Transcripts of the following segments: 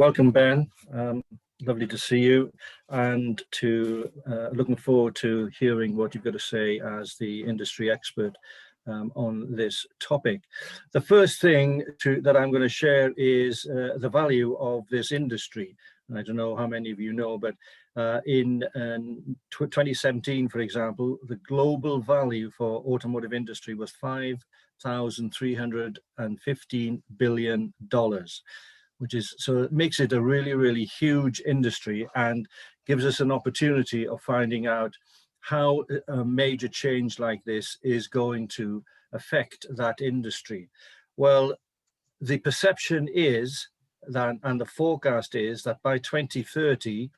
Welcome, Ben. Lovely to see you, and to looking forward to hearing what you've got to say as the industry expert on this topic. The first thing that I'm going to share is the value of this industry. And I don't know how many of you know, but in 2017, for example, the global value for automotive industry was $5,315 billion. Which is, so it makes it a really, really huge industry and gives us an opportunity of finding out how a major change like this is going to affect that industry. Well, the perception is that, and the forecast is that by 2030,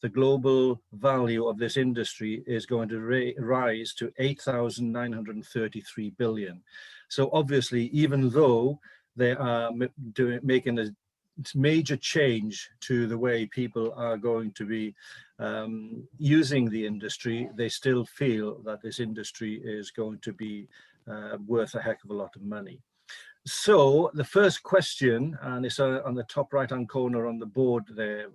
the global value of this industry is going to rise to 8,933 billion. So obviously, even though they are making a major change to the way people are going to be using the industry, they still feel that this industry is going to be worth a heck of a lot of money. So the first question, and it's on the top right hand corner on the board there,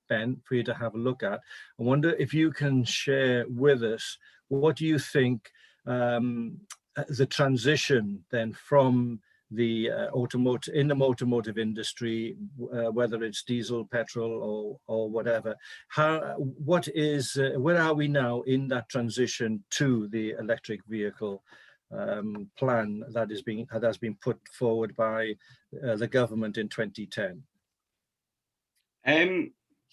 Ben, for you to have a look at. I wonder if you can share with us, what do you think the transition then from the automotive industry, whether it's diesel, petrol, or whatever, where are we now in that transition to the electric vehicle plan that has been put forward by the government in 2010?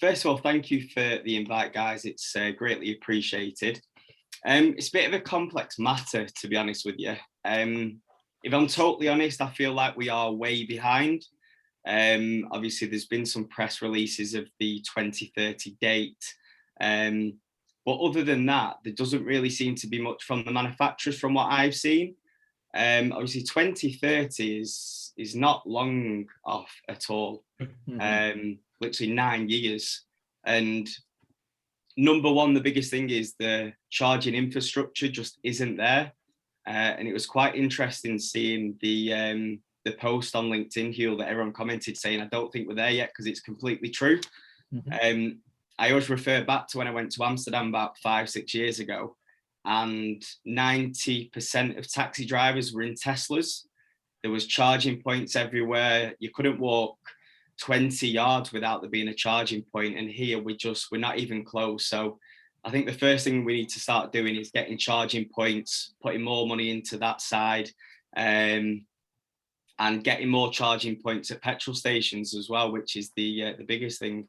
First of all, thank you for the invite, guys. It's greatly appreciated. It's a bit of a complex matter, to be honest with you. If I'm totally honest, I feel like we are way behind. Obviously, there's been some press releases of the 2030 date. But other than that, there doesn't really seem to be much from the manufacturers from what I've seen. Obviously, 2030 is not long off at all. Mm-hmm. Literally 9 years. And number one, the biggest thing is the charging infrastructure just isn't there. And it was quite interesting seeing the post on LinkedIn, Hugh, that everyone commented saying, I don't think we're there yet, because it's completely true. Mm-hmm. I always refer back to when I went to Amsterdam about 5-6 years ago, and 90% of taxi drivers were in Teslas. There was charging points everywhere. You couldn't walk 20 yards without there being a charging point. And here we're not even close. So I think the first thing we need to start doing is getting charging points, putting more money into that side, and getting more charging points at petrol stations as well, which is the biggest thing.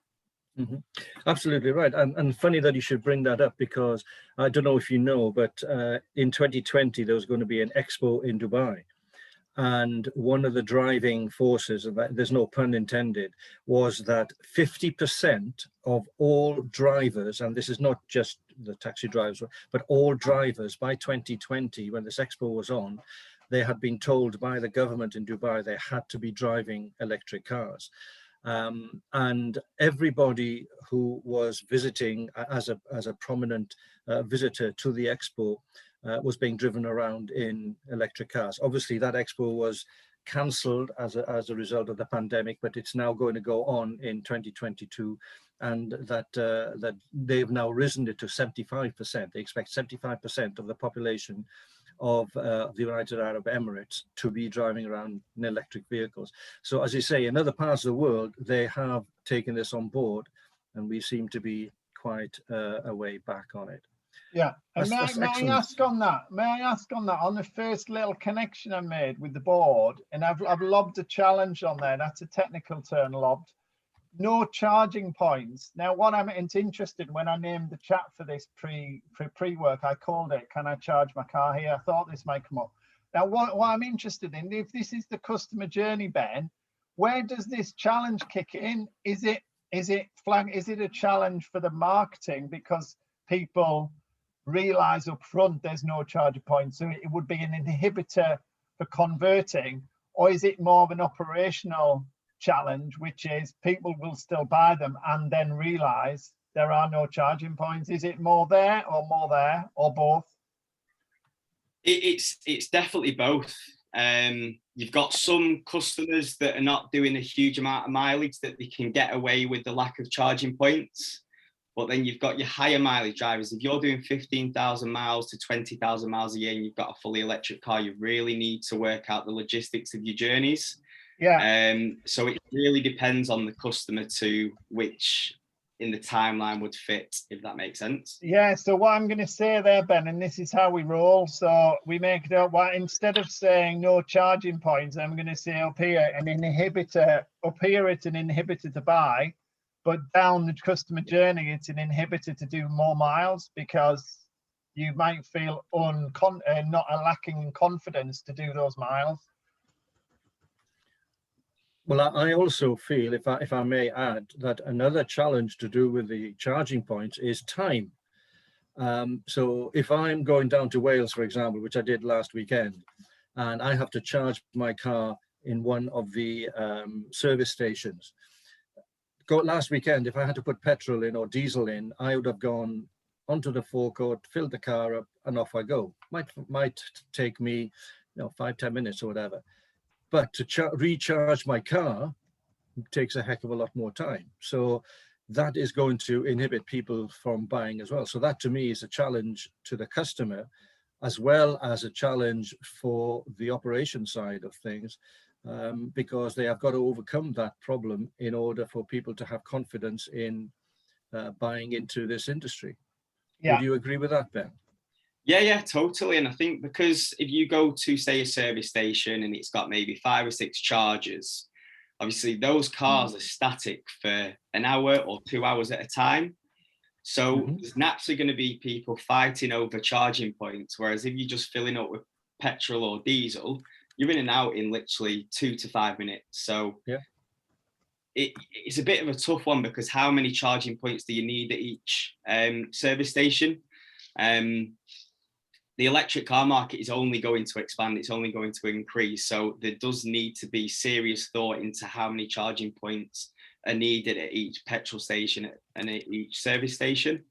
Mm-hmm. Absolutely right. And funny that you should bring that up, because I don't know if you know, but in 2020, there was going to be an expo in Dubai. And one of the driving forces, and there's no pun intended, was that 50% of all drivers, and this is not just the taxi drivers, but all drivers by 2020, when this expo was on, they had been told by the government in Dubai they had to be driving electric cars. And everybody who was visiting as a prominent visitor to the expo was being driven around in electric cars. Obviously, that expo was cancelled as a result of the pandemic, but it's now going to go on in 2022, and that they've now risen it to 75%. They expect 75% of the population of the United Arab Emirates to be driving around in electric vehicles. So as you say, in other parts of the world, they have taken this on board, and we seem to be quite a way back on it. Yeah, and may I ask on that? May I ask on that? On the first little connection I made with the board, and I've lobbed a challenge on there. That's a technical term, lobbed. No charging points. Now, it's interesting, when I named the chat for this pre-work, I called it, "Can I charge my car here?" I thought this might come up. Now, what I'm interested in, if this is the customer journey, Ben, where does this challenge kick in? Is it a challenge for the marketing because people realize up front there's no charger point, so it would be an inhibitor for converting? Or is it more of an operational challenge, which is people will still buy them and then realize there are no charging points? Is it more there, or both? It's definitely both. You've got some customers that are not doing a huge amount of mileage that they can get away with the lack of charging points. But then you've got your higher mileage drivers. If you're doing 15,000 miles to 20,000 miles a year and you've got a fully electric car, you really need to work out the logistics of your journeys. Yeah. So it really depends on the customer to which in the timeline would fit, if that makes sense. Yeah, so what I'm going to say there, Ben, and this is how we roll. So we make it up. Well, instead of saying no charging points, I'm going to say up here an inhibitor. Up here, it's an inhibitor to buy, but down the customer journey, it's an inhibitor to do more miles, because you might feel not lacking in confidence to do those miles. Well, I also feel, if I may add, that another challenge to do with the charging points is time. So if I'm going down to Wales, for example, which I did last weekend, and I have to charge my car in one of the service stations. Last weekend, if I had to put petrol in or diesel in, I would have gone onto the forecourt, filled the car up, and off I go. Might take me, 5-10 minutes or whatever. But to recharge my car takes a heck of a lot more time. So that is going to inhibit people from buying as well. So that to me is a challenge to the customer, as well as a challenge for the operation side of things, because they have got to overcome that problem in order for people to have confidence in buying into this industry. Yeah. Would you agree with that, Ben? Yeah, totally. And I think because if you go to, say, a service station and it's got maybe 5 or 6 chargers, obviously those cars are static for an hour or 2 hours at a time. So there's naturally going to be people fighting over charging points. Whereas if you're just filling up with petrol or diesel, you're in and out in literally 2 to 5 minutes. So yeah, it's a bit of a tough one, because how many charging points do you need at each service station? The electric car market is only going to expand, it's only going to increase. So there does need to be serious thought into how many charging points are needed at each petrol station and at each service station.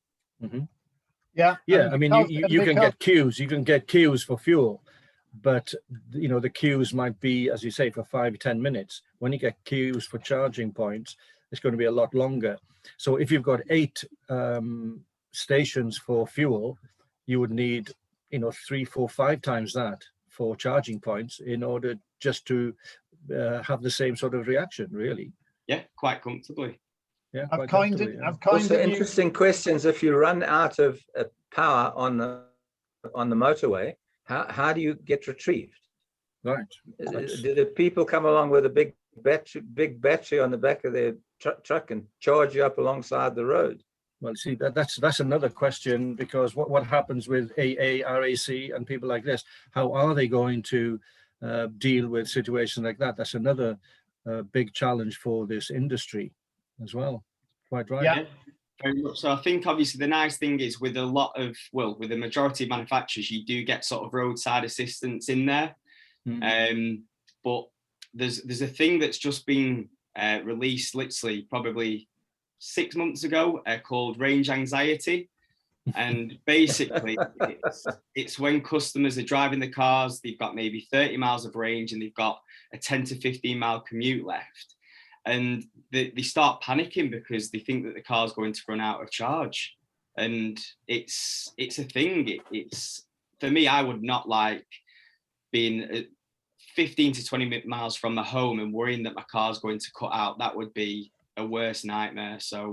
Yeah. I mean, you can get queues, for fuel, but the queues might be, as you say, for 5-10 minutes. When you get queues for charging points, it's going to be a lot longer. So if you've got 8 stations for fuel, you would need 3, 4, 5 times that for charging points in order just to have the same sort of reaction, really. Yeah, quite comfortably. Yeah, I've coined it. Also, interesting questions. If you run out of power on the motorway, how do you get retrieved? Right. Do the people come along with a big battery on the back of their truck and charge you up alongside the road? Well, see, that's another question, because what happens with AA, RAC, and people like this? How are they going to deal with situations like that? That's another big challenge for this industry as well. Quite right. Yeah. Very much so. I think obviously the nice thing is with with the majority of manufacturers, you do get sort of roadside assistance in there. But there's a thing that's just been released literally probably 6 months ago called range anxiety. And basically it's when customers are driving the cars, they've got maybe 30 miles of range and they've got a 10 to 15 mile commute left. And they start panicking because they think that the car's going to run out of charge. And it's a thing. It's for me, I would not like being 15 to 20 miles from my home and worrying that my car's going to cut out. That would be a worse nightmare. So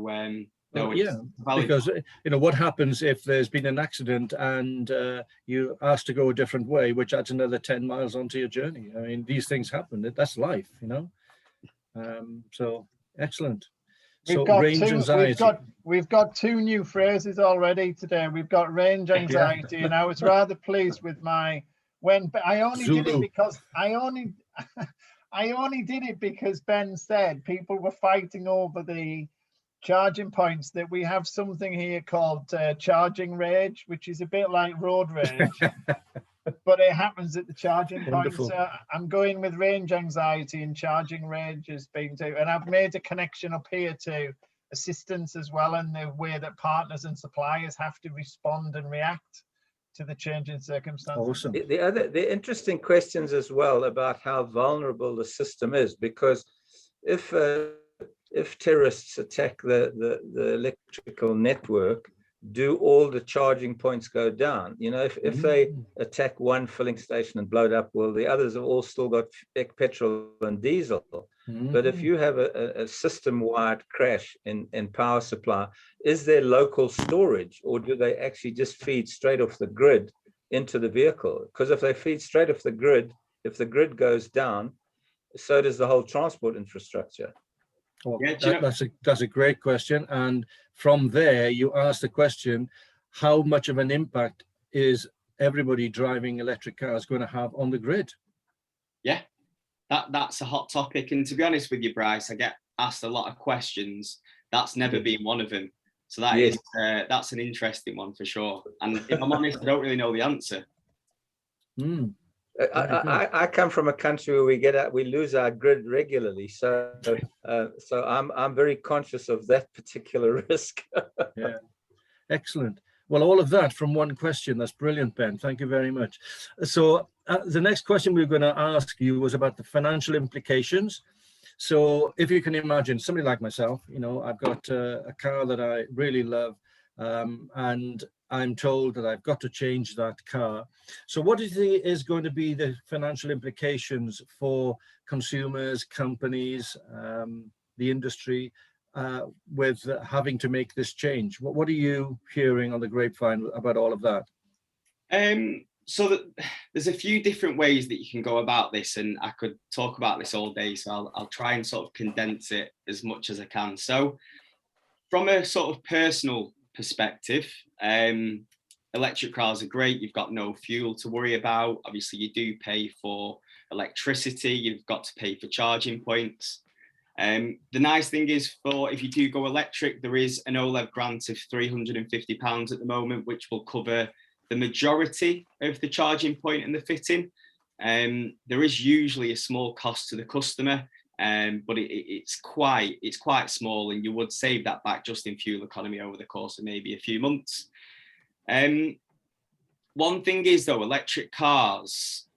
because what happens if there's been an accident and you're asked to go a different way, which adds another 10 miles onto your journey? I mean, these things happen. That's life, so excellent. We've got 2 new phrases already today. We've got range anxiety, and I was rather pleased with I only did it because I only did it because Ben said people were fighting over the charging points, that we have something here called charging rage, which is a bit like road rage, but it happens at the charging points. So I'm going with range anxiety and charging rage as being two. And I've made a connection up here to assistance as well, and the way that partners and suppliers have to respond and react to the changing circumstances. Awesome. The interesting questions as well about how vulnerable the system is, because if terrorists attack the electrical network, do all the charging points go down? You know, if they attack one filling station and blow it up, well, the others have all still got petrol and diesel. But if you have a system-wide crash in power supply, is there local storage, or do they actually just feed straight off the grid into the vehicle? Because if they feed straight off the grid, if the grid goes down, so does the whole transport infrastructure. Well, Yeah, that's a great question. And from there, you ask the question, how much of an impact is everybody driving electric cars going to have on the grid? Yeah, that's a hot topic. And to be honest with you, Bryce, I get asked a lot of questions. That's never been one of them. So that's an interesting one for sure. And if I'm honest, I don't really know the answer. I come from a country where we lose our grid regularly, so I'm very conscious of that particular risk. Yeah, excellent. Well, all of that from one question. That's brilliant, Ben. Thank you very much. So the next question we were going to ask you was about the financial implications. So if you can imagine somebody like myself, you know, I've got a car that I really love, and I'm told that I've got to change that car. So what do you think is going to be the financial implications for consumers, companies, the industry, with having to make this change? What are you hearing on the grapevine about all of that? So there's a few different ways that you can go about this, and I could talk about this all day, so I'll try and sort of condense it as much as I can. So from a sort of personal perspective, electric cars are great. You've got no fuel to worry about. Obviously, you do pay for electricity. You've got to pay for charging points. The nice thing is, if you do go electric, there is an OLEV grant of £350 at the moment, which will cover the majority of the charging point and the fitting. There is usually a small cost to the customer, but it's quite small, and you would save that back just in fuel economy over the course of maybe a few months. One thing is, though, electric cars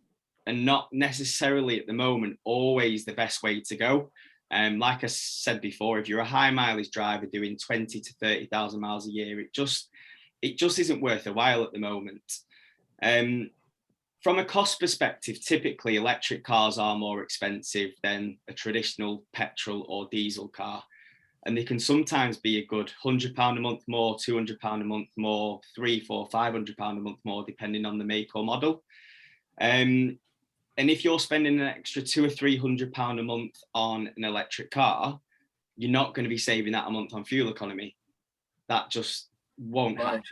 are not necessarily at the moment always the best way to go. Like I said before, if you're a high mileage driver doing 20 to 30,000 miles a year, it just isn't worth a while at the moment. From a cost perspective, typically electric cars are more expensive than a traditional petrol or diesel car. And they can sometimes be a good £100 a month more, £200 a month more, £300, £400, £500 a month more, depending on the make or model. And if you're spending an extra £200 or £300 a month on an electric car, you're not going to be saving that a month on fuel economy. That just won't happen.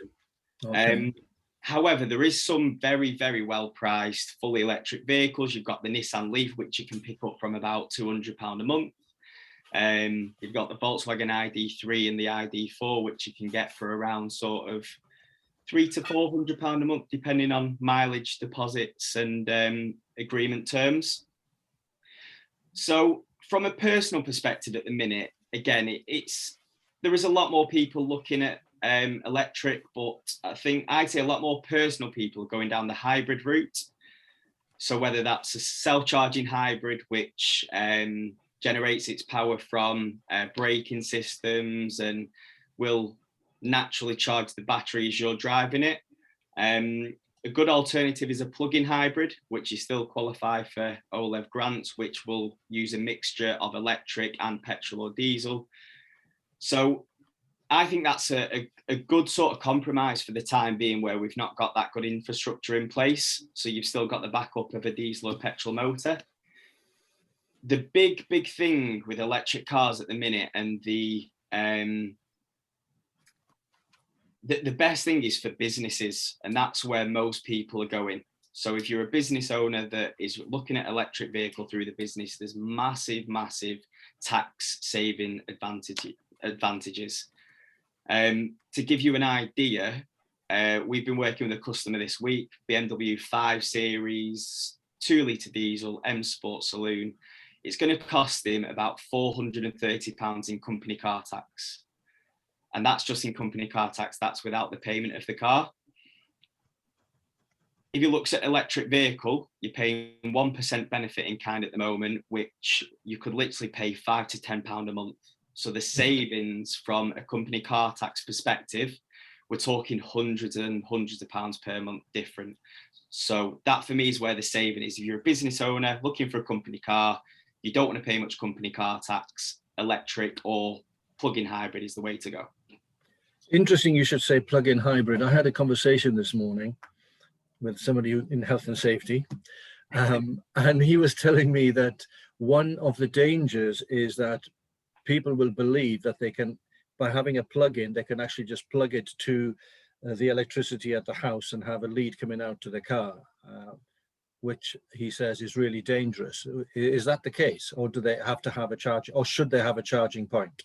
Okay. However, there is some very, very well priced fully electric vehicles. You've got the Nissan Leaf, which you can pick up from about £200 a month. You've got the Volkswagen ID3 and the ID4, which you can get for around sort of £300 to £400 a month, depending on mileage, deposits, and agreement terms. So, from a personal perspective, at the minute, again, there is a lot more people looking at electric, but I'd say a lot more personal people going down the hybrid route. So whether that's a self-charging hybrid, which generates its power from braking systems and will naturally charge the battery as you're driving it. A good alternative is a plug-in hybrid, which you still qualify for OLEV grants, which will use a mixture of electric and petrol or diesel. So I think that's a good sort of compromise for the time being, where we've not got that good infrastructure in place. So you've still got the backup of a diesel or petrol motor. The big thing with electric cars at the minute, and the best thing is for businesses, and that's where most people are going. So if you're a business owner that is looking at electric vehicle through the business, there's massive tax saving advantages. To give you an idea, we've been working with a customer this week, BMW 5 Series, 2-litre diesel, M Sport Saloon. It's going to cost him about £430 in company car tax. And that's just in company car tax. That's without the payment of the car. if you look at electric vehicle, you're paying 1% benefit in kind at the moment, which you could literally pay £5 to £10 a month. So the savings from a company car tax perspective, we're talking hundreds and hundreds of pounds per month different. So that for me is where the saving is. If you're a business owner looking for a company car, you don't want to pay much company car tax, electric or plug-in hybrid is the way to go. Interesting you should say plug-in hybrid. I had a conversation this morning with somebody in health and safety, and he was telling me that one of the dangers is that people will believe that they can, by having a plug-in, they can actually just plug it to the electricity at the house and have a lead coming out to the car, which he says is really dangerous. Is that the case, or do they have to have a charge, or should they have a charging point?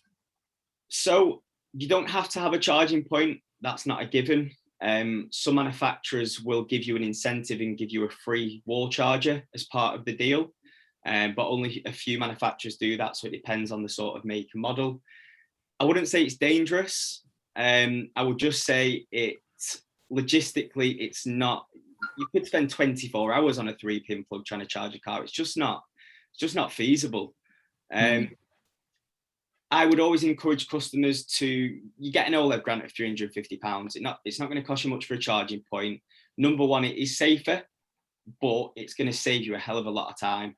So you don't have to have a charging point. That's not a given. Some manufacturers will give you an incentive and give you a free wall charger as part of the deal, but only a few manufacturers do that, so it depends on the sort of make and model. I wouldn't say it's dangerous. I would just say logistically, it's not. You could spend 24 hours on a 3-pin plug trying to charge a car. It's just not feasible. I would always encourage customers you get an OLED grant of £350. It's not going to cost you much for a charging point. Number one, it is safer, but it's going to save you a hell of a lot of time.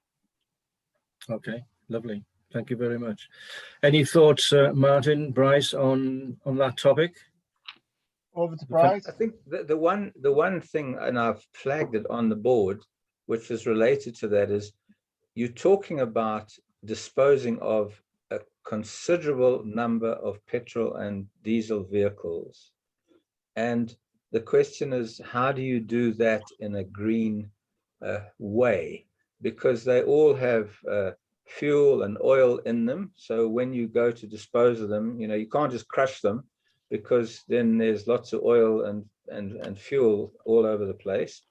Okay, lovely. Thank you very much. Any thoughts, Martin, Bryce, on that topic? Over to Bryce. I think the one thing, and I've flagged it on the board, which is related to that, is you're talking about disposing of a considerable number of petrol and diesel vehicles. And the question is, how do you do that in a green way? Because they all have fuel and oil in them. So when you go to dispose of them, you can't just crush them, because then there's lots of oil and fuel all over the place.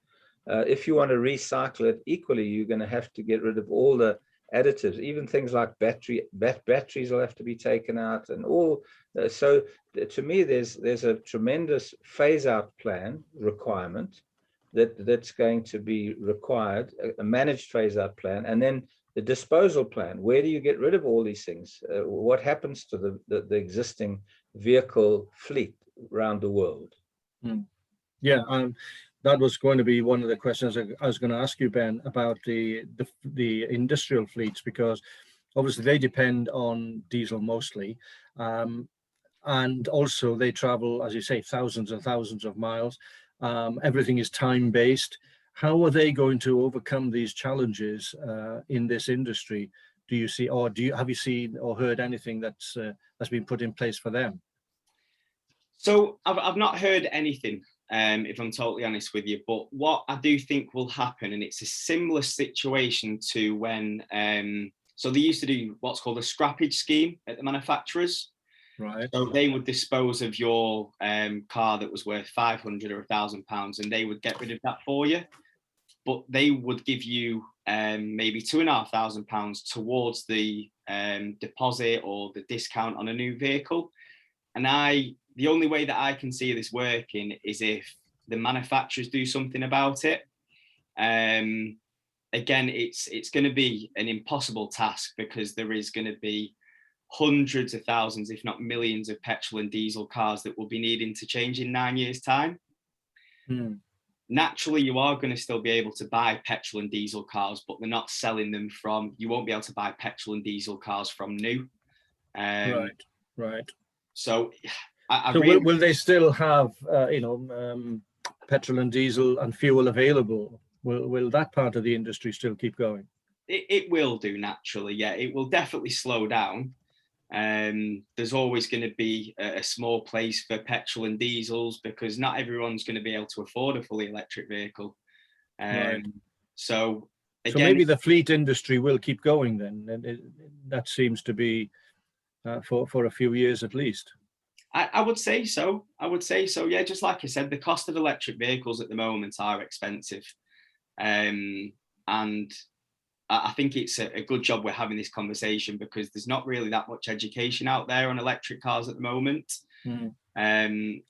If you want to recycle it equally, you're going to have to get rid of all the additives, even things like batteries will have to be taken out, and all. So to me, there's a tremendous phase-out plan requirement that's going to be required, a managed phase-out plan, and then the disposal plan. Where do you get rid of all these things? What happens to the existing vehicle fleet around the world? Yeah, that was going to be one of the questions I was going to ask you, Ben, about the industrial fleets, because obviously they depend on diesel mostly, and also they travel, as you say, thousands and thousands of miles. Everything is time-based. How are they going to overcome these challenges in this industry? Do you see, or have you seen or heard anything that's been put in place for them? So I've not heard anything, if I'm totally honest with you. But what I do think will happen, and it's a similar situation to when, so they used to do what's called a scrappage scheme at the manufacturers. Right. So they would dispose of your car that was worth £500 or £1,000, and they would get rid of that for you. But they would give you maybe £2,500 towards the deposit or the discount on a new vehicle. And the only way that I can see this working is if the manufacturers do something about it. Again, it's going to be an impossible task, because there is going to be hundreds of thousands, if not millions, of petrol and diesel cars that will be needing to change in 9 years' time. Naturally, you are going to still be able to buy petrol and diesel cars, but they're not selling them from, you won't be able to buy petrol and diesel cars from new. Right. So, will they still have, petrol and diesel and fuel available? Will that part of the industry still keep going? It will do, naturally, yeah. It will definitely slow down. There's always going to be a small place for petrol and diesels, because not everyone's going to be able to afford a fully electric vehicle. Right. So again, maybe the fleet industry will keep going then, and that seems to be for a few years at least. I would say so. Yeah, just like I said, the cost of electric vehicles at the moment are expensive, and I think it's a good job we're having this conversation, because there's not really that much education out there on electric cars at the moment. And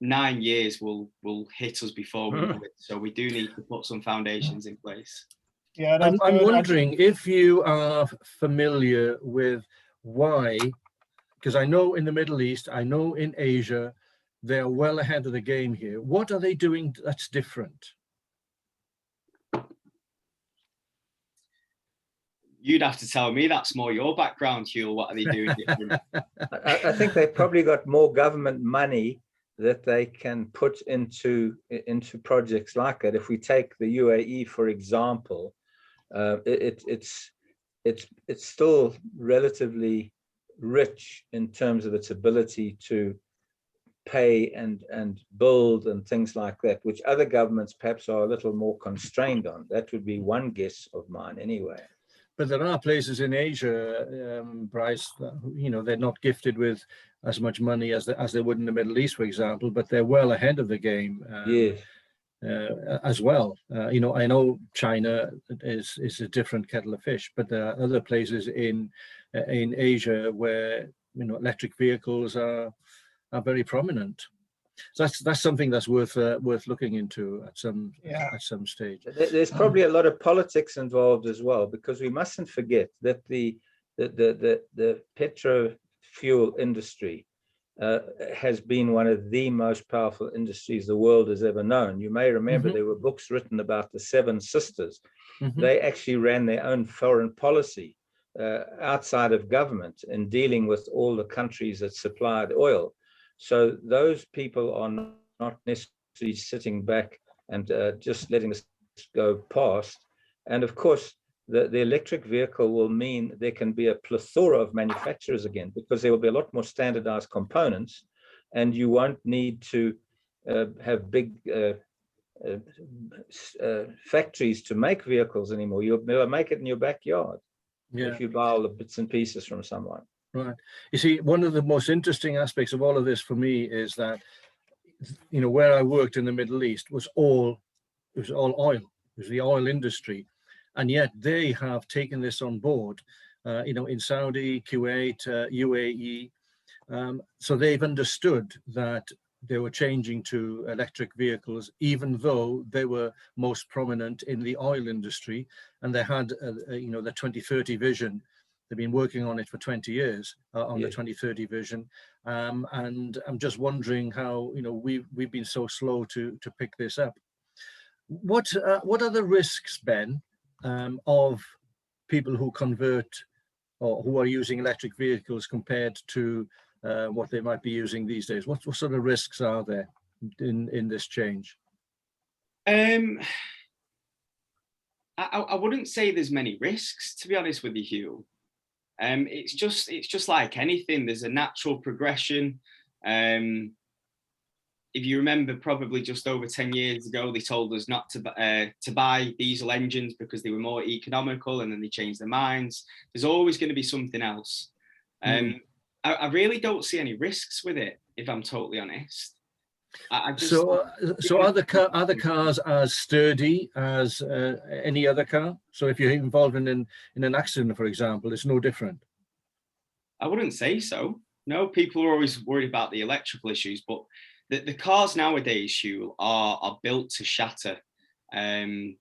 9 years will hit us before we know it. So we do need to put some foundations in place. Yeah, I'm wondering if you are familiar with why, because I know in the Middle East, I know in Asia, they're well ahead of the game here. What are they doing that's different? You'd have to tell me. That's more your background, Hugh. What are they doing different? I think they've probably got more government money that they can put into projects like that. If we take the UAE, for example, it's still relatively rich in terms of its ability to pay and build and things like that, which other governments perhaps are a little more constrained on. That would be one guess of mine anyway. But there are places in Asia, Bryce, you know, they're not gifted with as much money as they would in the Middle East, for example, but they're well ahead of the game. Yes. As well. You know, I know China is a different kettle of fish, but there are other places in Asia where, you know, electric vehicles are very prominent. So that's something that's worth looking into at some stage. There's probably a lot of politics involved as well, because we mustn't forget that the petro fuel industry has been one of the most powerful industries the world has ever known. You may remember there were books written about the Seven Sisters. They actually ran their own foreign policy outside of government in dealing with all the countries that supplied oil. So those people are not necessarily sitting back and just letting this go past. And of course, the electric vehicle will mean there can be a plethora of manufacturers again, because there will be a lot more standardized components, and you won't need to have big factories to make vehicles anymore. You'll be able to make it in your backyard if you buy all the bits and pieces from someone. Right. You see, one of the most interesting aspects of all of this for me is that, you know, where I worked in the Middle East was all oil. It was the oil industry. And yet they have taken this on board, you know, in Saudi, Kuwait, UAE. So they've understood that they were changing to electric vehicles, even though they were most prominent in the oil industry. And they had, you know, the 2030 vision. They've been working on it for 20 years on the 2030 vision. And I'm just wondering how, you know, we've been so slow to pick this up. What are the risks, Ben, of people who convert or who are using electric vehicles compared to what they might be using these days? What sort of risks are there in this change? I wouldn't say there's many risks, to be honest with you, Hugh. It's just like anything. There's a natural progression. If you remember, probably just over 10 years ago, they told us not to buy diesel engines because they were more economical, and then they changed their minds. There's always going to be something else. I really don't see any risks with it, if I'm totally honest. So are the cars as sturdy as any other car? So if you're involved in an accident, for example, it's no different? I wouldn't say so. No, people are always worried about the electrical issues, but the cars nowadays, Hugh, are built to shatter. The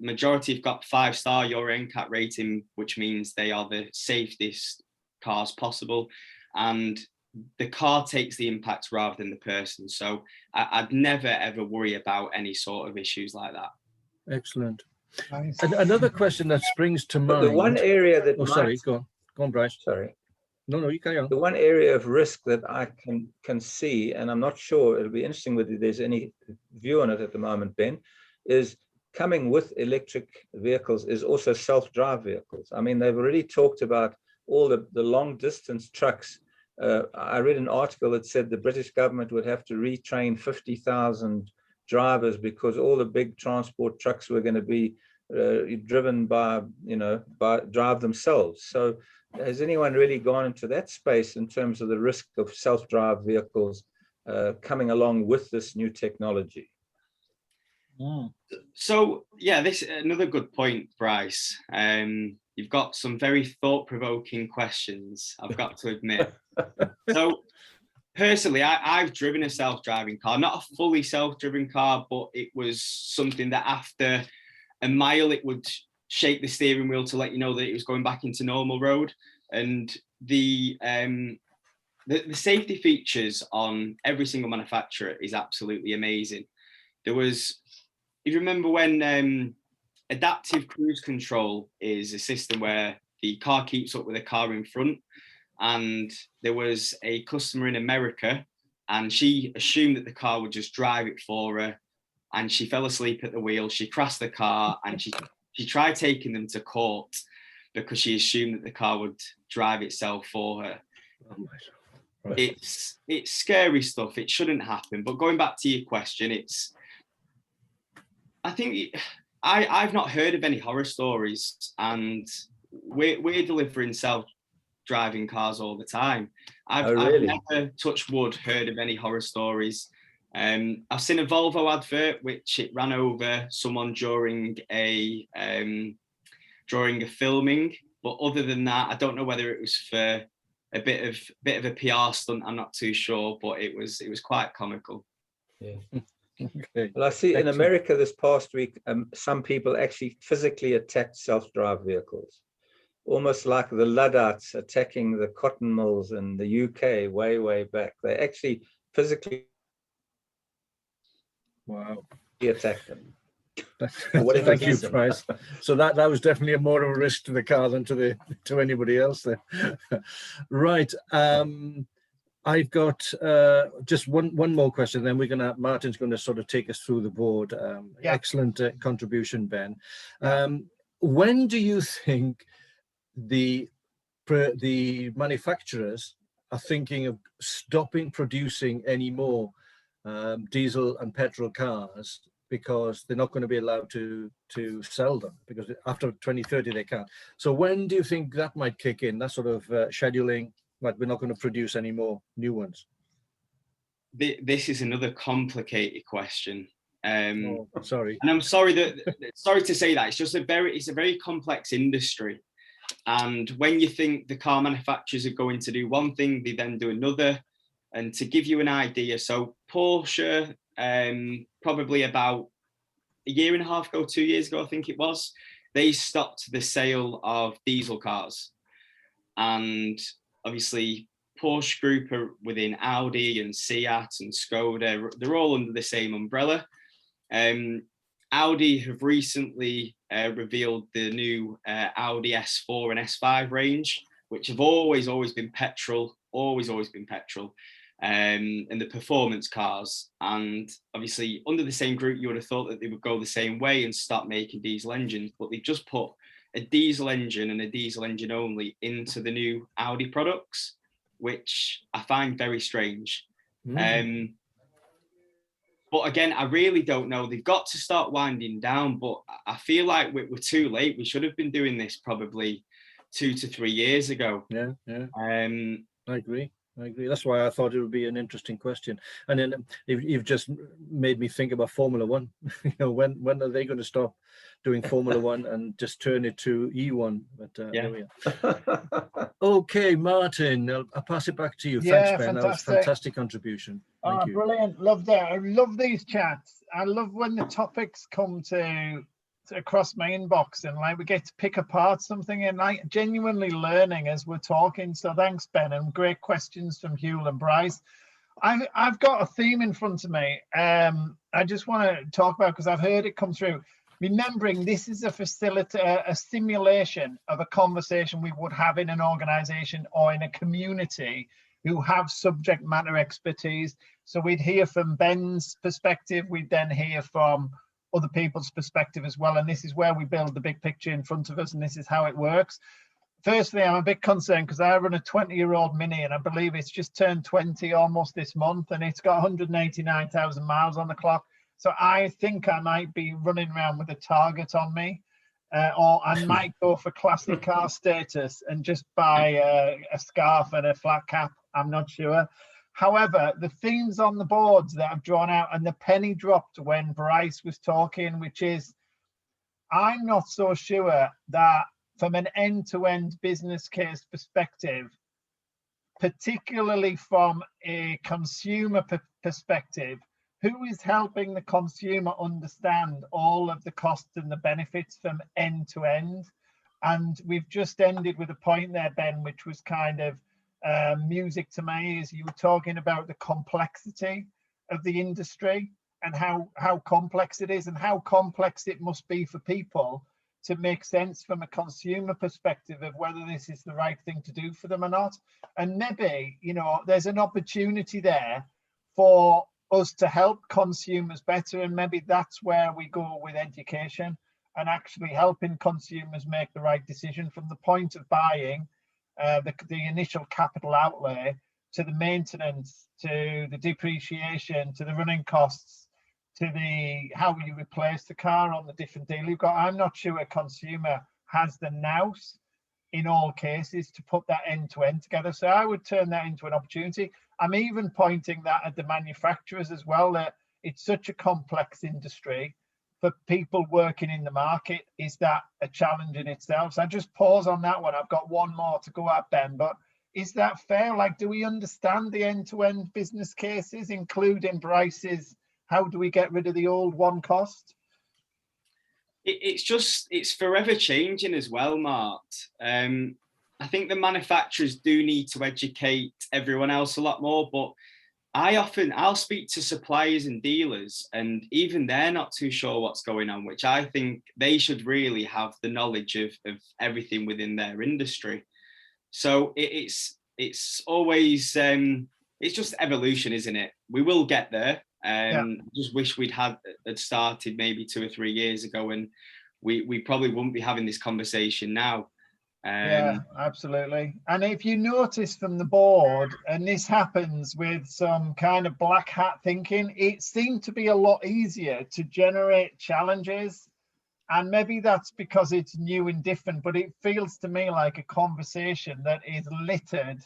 majority have got 5-star Euro NCAP rating, which means they are the safest cars possible. And the car takes the impact rather than the person. So I'd never, ever worry about any sort of issues like that. Excellent. Nice. And another question that springs to mind. The one area that sorry, go on, Bryce. Sorry. No, you carry on. The one area of risk that I can see, and I'm not sure, it'll be interesting whether there's any view on it at the moment, Ben, is coming with electric vehicles is also self-drive vehicles. I mean, they've already talked about all the long distance trucks. I read an article that said the British government would have to retrain 50,000 drivers because all the big transport trucks were going to be driven by drive themselves. So has anyone really gone into that space in terms of the risk of self-drive vehicles coming along with this new technology? So yeah, this another good point, Bryce. You've got some very thought-provoking questions, I've got to admit. So personally, I've driven a self-driving car, not a fully self-driven car, but it was something that after a mile, it would shake the steering wheel to let you know that it was going back into normal road. And the safety features on every single manufacturer is absolutely amazing. There was, if you remember when adaptive cruise control is a system where the car keeps up with the car in front, and there was a customer in America and she assumed that the car would just drive it for her, and she fell asleep at the wheel, she crashed the car, and she tried taking them to court because she assumed that the car would drive itself for her. Oh, right. It's scary stuff. It shouldn't happen. But going back to your question, I think I've not heard of any horror stories, and we're delivering self-driving cars all the time. I've never, touch wood, heard of any horror stories. I've seen a Volvo advert which it ran over someone during a filming, but other than that, I don't know whether it was for a bit of a PR stunt. I'm not too sure, but it was quite comical. Yeah. Okay. Well, I see in Excellent. America this past week, some people actually physically attacked self-drive vehicles, almost like the Luddites attacking the cotton mills in the UK way back. They actually physically attacked them. Thank you, Price. So that was definitely more of a risk to the car than to anybody else there. Right. I've got just one more question, then Martin's going to sort of take us through the board. Excellent contribution, Ben. When do you think the manufacturers are thinking of stopping producing any more diesel and petrol cars, because they're not going to be allowed to sell them, because after 2030 they can't? So when do you think that might kick in, that sort of scheduling, like we're not going to produce any more new ones? This is another complicated question. Sorry. And I'm sorry to say that. It's just a very complex industry. And when you think the car manufacturers are going to do one thing, they then do another. And to give you an idea, so Porsche, probably about a year and a half ago, 2 years ago, I think it was, they stopped the sale of diesel cars. And obviously Porsche Group are within Audi and Seat and Skoda. They're all under the same umbrella. Audi have recently revealed the new Audi S4 and S5 range, which have always been petrol, and the performance cars. And obviously under the same group, you would have thought that they would go the same way and start making diesel engines, but they've just put a diesel engine and a diesel engine only into the new Audi products, which I find very strange. But again, I really don't know. They've got to start winding down, but I feel like we're too late. We should have been doing this probably 2 to 3 years ago. Yeah. I agree. That's why I thought it would be an interesting question. And then you've just made me think about Formula One. When are they going to stop doing Formula One and just turn it to E1? But there we are. Okay, Martin, I'll pass it back to you. Thanks, Ben. That was a fantastic contribution. Thank you. Brilliant. Love that. I love these chats. I love when the topics come to across my inbox, and like we get to pick apart something, and like genuinely learning as we're talking. So thanks, Ben, and great questions from Hugh and Bryce. I've got a theme in front of me. I just want to talk about, because I've heard it come through. Remembering this is a simulation of a conversation we would have in an organization or in a community who have subject matter expertise. So we'd hear from Ben's perspective, we'd then hear from other people's perspective as well. And this is where we build the big picture in front of us, and this is how it works. Firstly, I'm a bit concerned because I run a 20-year-old Mini, and I believe it's just turned 20 almost this month, and it's got 189,000 miles on the clock. So I think I might be running around with a target on me, or I might go for classic car status and just buy a scarf and a flat cap. I'm not sure. However, the themes on the boards that I've drawn out, and the penny dropped when Bryce was talking, which is, I'm not so sure that from an end-to-end business case perspective, particularly from a consumer perspective, who is helping the consumer understand all of the costs and the benefits from end to end? And we've just ended with a point there, Ben, which was kind of music to my ears. You were talking about the complexity of the industry and how complex it is and how complex it must be for people to make sense from a consumer perspective of whether this is the right thing to do for them or not. And maybe, you know, there's an opportunity there for us to help consumers better, and maybe that's where we go with education and actually helping consumers make the right decision from the point of buying, the initial capital outlay, to the maintenance, to the depreciation, to the running costs, to the how you replace the car on the different deal you've got. I'm not sure a consumer has the nous in all cases to put that end to end together. So I would turn that into an opportunity. I'm even pointing that at the manufacturers as well, that it's such a complex industry. For people working in the market, is that a challenge in itself? So I just pause on that one. I've got one more to go at, Ben, but is that fair? Like, do we understand the end-to-end business cases, including prices? How do we get rid of the old one cost? It's forever changing as well, Mart. I think the manufacturers do need to educate everyone else a lot more, but I'll speak to suppliers and dealers, and even they're not too sure what's going on, which I think they should really have the knowledge of everything within their industry. So it's always, it's just evolution, isn't it? We will get there. Just wish we'd had started maybe 2 or 3 years ago, and we probably wouldn't be having this conversation now. Yeah, absolutely. And if you notice from the board, and this happens with some kind of black hat thinking, it seemed to be a lot easier to generate challenges. And maybe that's because it's new and different, but it feels to me like a conversation that is littered,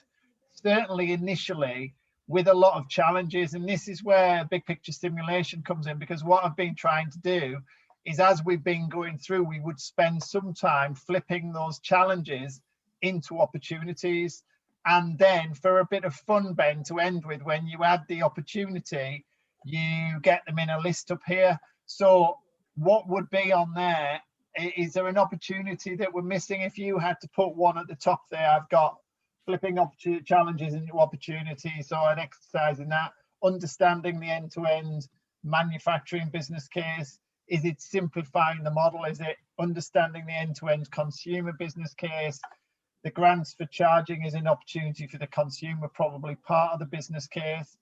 certainly initially, with a lot of challenges. And this is where big picture simulation comes in, because what I've been trying to do is, as we've been going through, we would spend some time flipping those challenges into opportunities. And then for a bit of fun, Ben, to end with, when you add the opportunity, you get them in a list up here. So what would be on there? Is there an opportunity that we're missing? If you had to put one at the top there, I've got flipping challenges into opportunities. So an exercise in that, understanding the end-to-end manufacturing business case. Is it simplifying the model? Is it understanding the end-to-end consumer business case? The grants for charging is an opportunity for the consumer, probably part of the business case.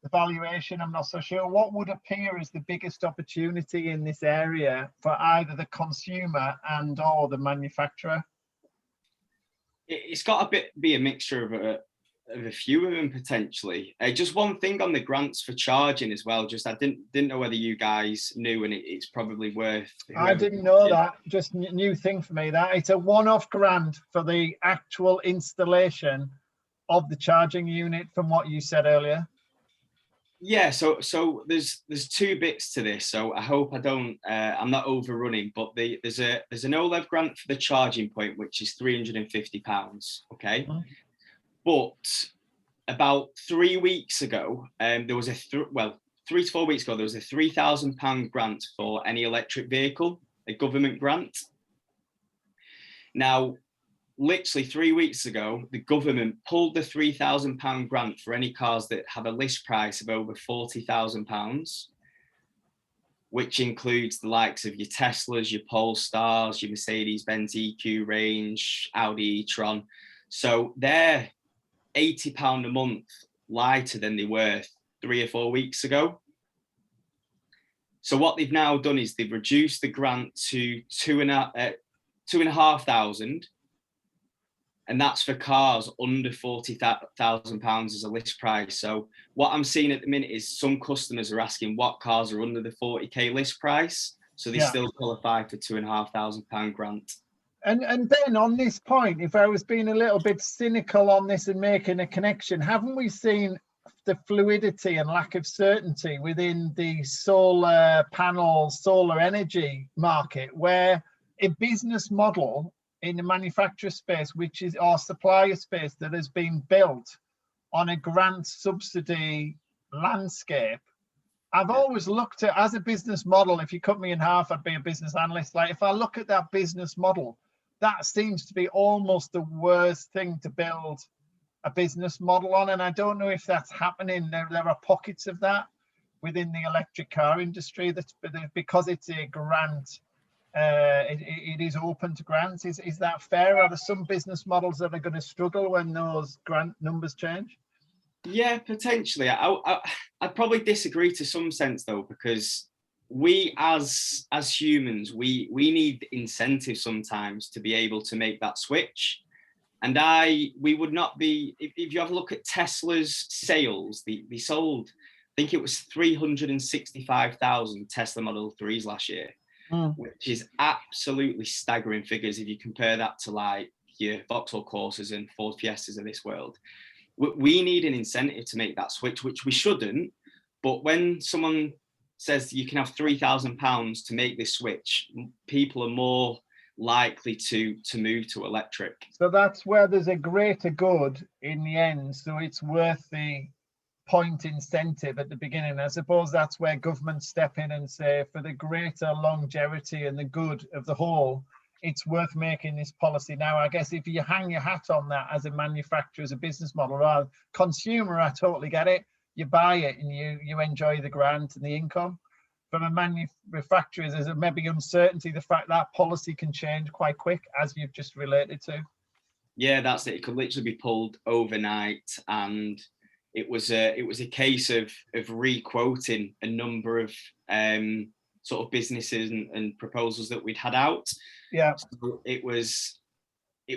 The valuation, I'm not so sure. What would appear as the biggest opportunity in this area for either the consumer and or the manufacturer? It's got to be a mixture of a few of them potentially. Just one thing on the grants for charging as well. Just I didn't know whether you guys knew, and it's probably worth. I didn't know that. Just new thing for me. That it's a one-off grant for the actual installation of the charging unit, from what you said earlier. Yeah, so there's 2 bits to this. So I hope I'm not overrunning, but there's an OLEV grant for the charging point, which is £350. Okay. Mm-hmm. But about 3 weeks ago, there was 3 to 4 weeks ago, there was a £3,000 grant for any electric vehicle, a government grant. Now, literally 3 weeks ago, the government pulled the £3,000 grant for any cars that have a list price of over £40,000, which includes the likes of your Teslas, your Polestars, your Mercedes-Benz EQ range, Audi e-tron. So they're £80 a month lighter than they were 3 or 4 weeks ago. So what they've now done is they've reduced the grant to £2,500, and that's for cars under £40,000 as a list price. So what I'm seeing at the minute is some customers are asking what cars are under the 40k list price, so they still qualify for £2,500 grant. And Ben, on this point, if I was being a little bit cynical on this and making a connection, haven't we seen the fluidity and lack of certainty within the solar panel, solar energy market, where a business model in the manufacturer space, which is our supplier space, that has been built on a grant subsidy landscape, I've always looked at, as a business model, if you cut me in half, I'd be a business analyst. Like, if I look at that business model, that seems to be almost the worst thing to build a business model on. And I don't know if that's happening. There are pockets of that within the electric car industry, that's because it's a grant, it is open to grants. Is that fair? Are there some business models that are going to struggle when those grant numbers change? Yeah, potentially. I'd probably disagree to some sense though, because we as humans, we need incentive sometimes to be able to make that switch. And we would not be, if you have a look at Tesla's sales, they sold, I think it was 365,000 Tesla Model 3s last year, which is absolutely staggering figures if you compare that to like your Vauxhall Corsas and Ford Fiestas of this world. We need an incentive to make that switch, which we shouldn't. But when someone says you can have £3,000 to make this switch, people are more likely to move to electric. So that's where there's a greater good in the end. So it's worth the point incentive at the beginning. I suppose that's where governments step in and say, for the greater longevity and the good of the whole, it's worth making this policy now. I guess if you hang your hat on that as a manufacturer, as a business model, or consumer, I totally get it. You buy it and you enjoy the grant and the income. From a manufacturer, there's maybe uncertainty, the fact that policy can change quite quick, as you've just related to. Yeah, that's it. It could literally be pulled overnight, and it was a case of re-quoting a number of sort of businesses and proposals that we'd had out. Yeah. So it was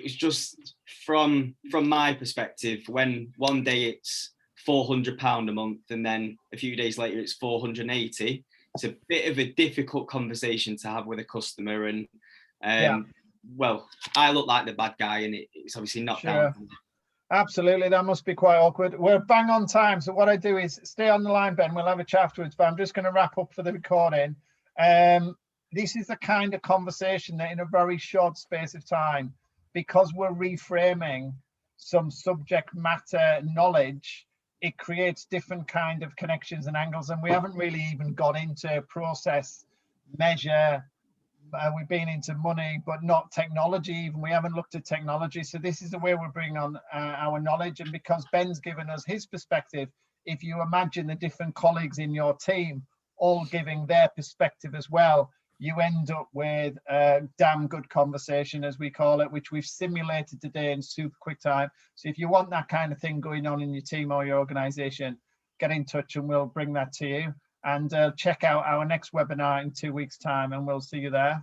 just from my perspective, when one day it's £400 a month and then a few days later it's 480, it's a bit of a difficult conversation to have with a customer. And well, I look like the bad guy, and it's obviously not down. Absolutely, that must be quite awkward. We're bang on time, so what I do is stay on the line, Ben. We'll have a chat afterwards, but I'm just going to wrap up for the recording. This is the kind of conversation that in a very short space of time, because we're reframing some subject matter knowledge, it creates different kind of connections and angles. And we haven't really even got into process, measure. We've been into money, but not technology. Even we haven't looked at technology. So this is the way we're bringing on our knowledge. And because Ben's given us his perspective, if you imagine the different colleagues in your team all giving their perspective as well, you end up with a damn good conversation, as we call it, which we've simulated today in super quick time. So if you want that kind of thing going on in your team or your organization, get in touch and we'll bring that to you. And check out our next webinar in 2 weeks' time, and we'll see you there.